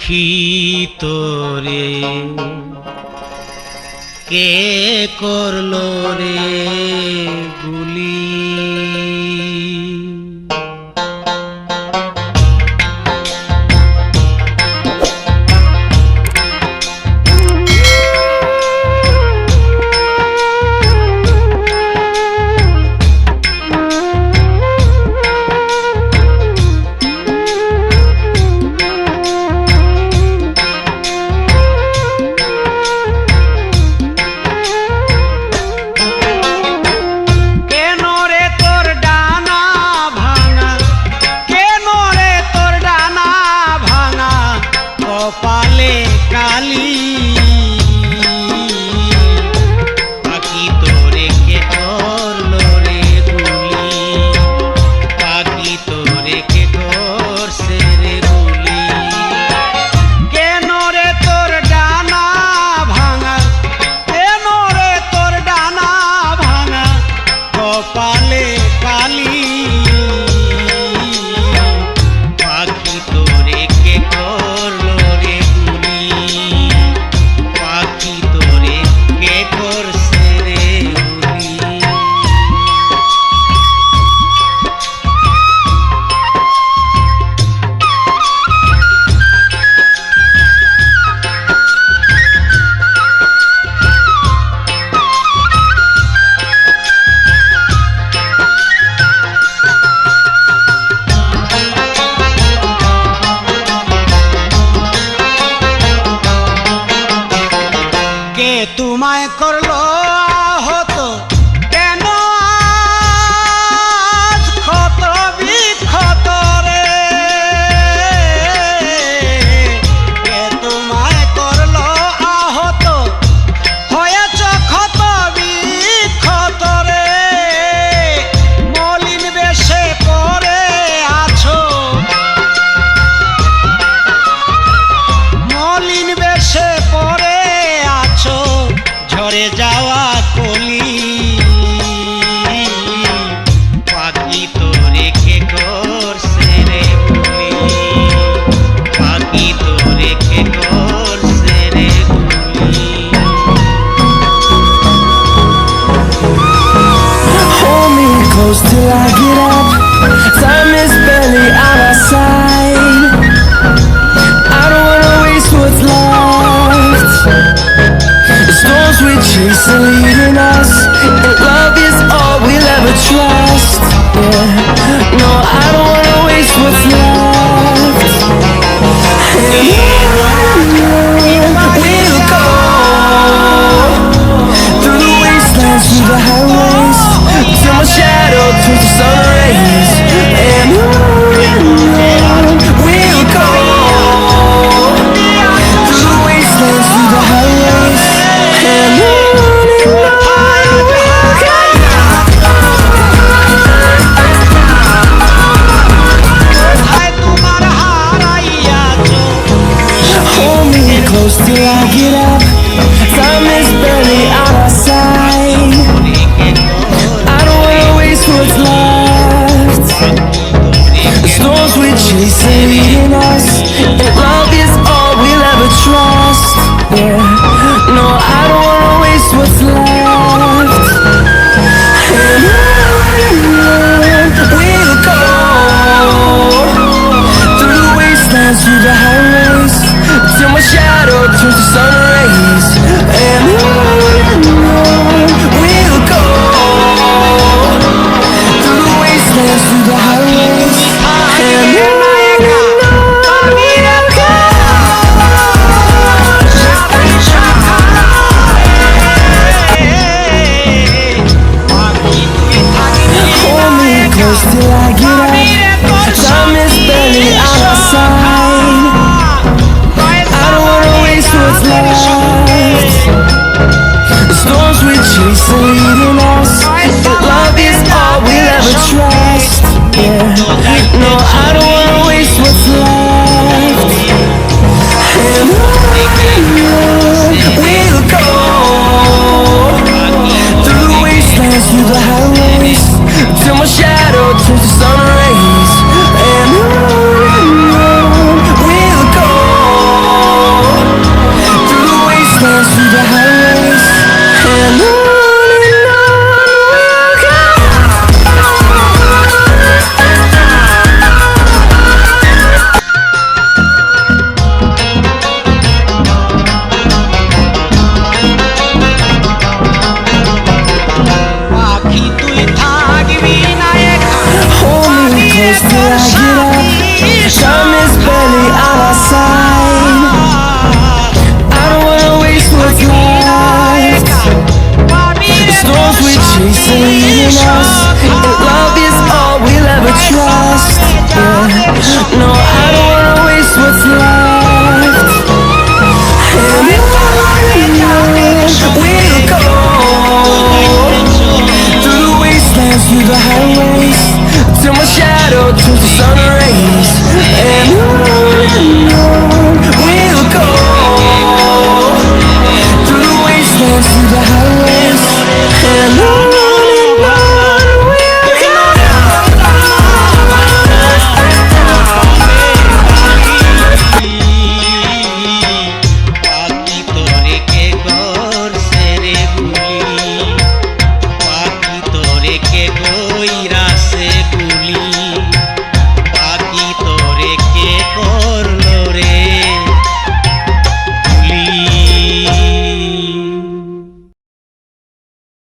দেখি তোরে কে করলো রে গুলি। কপালে কালি পাখি তোরে কে করলো রে গুলি, পাখি তোরে কে করছে রে গুলি। কেন রে তোর ডানা ভাঙা, কেন রে তোর ডানা ভাঙা কপালে কালি পাখি তোরে কে করলো তোমায় করলো হতো কেন আজ ক্ষত বিক্ষত রে, কে তোমায় করলো আহত হয়েছ ক্ষত বিক্ষত রে। মলিন বেশে পরে আছো, মলিন বেশে পরে আছো ঝরে যাওয়া কলি, পাখি তোরে কে করছে রে গুলি, পাখি তোরে কে করছে রে গুলি। Hold me close till I get up. Time is barely on our side. I don't wanna waste what's left. The storms we chase are leading us.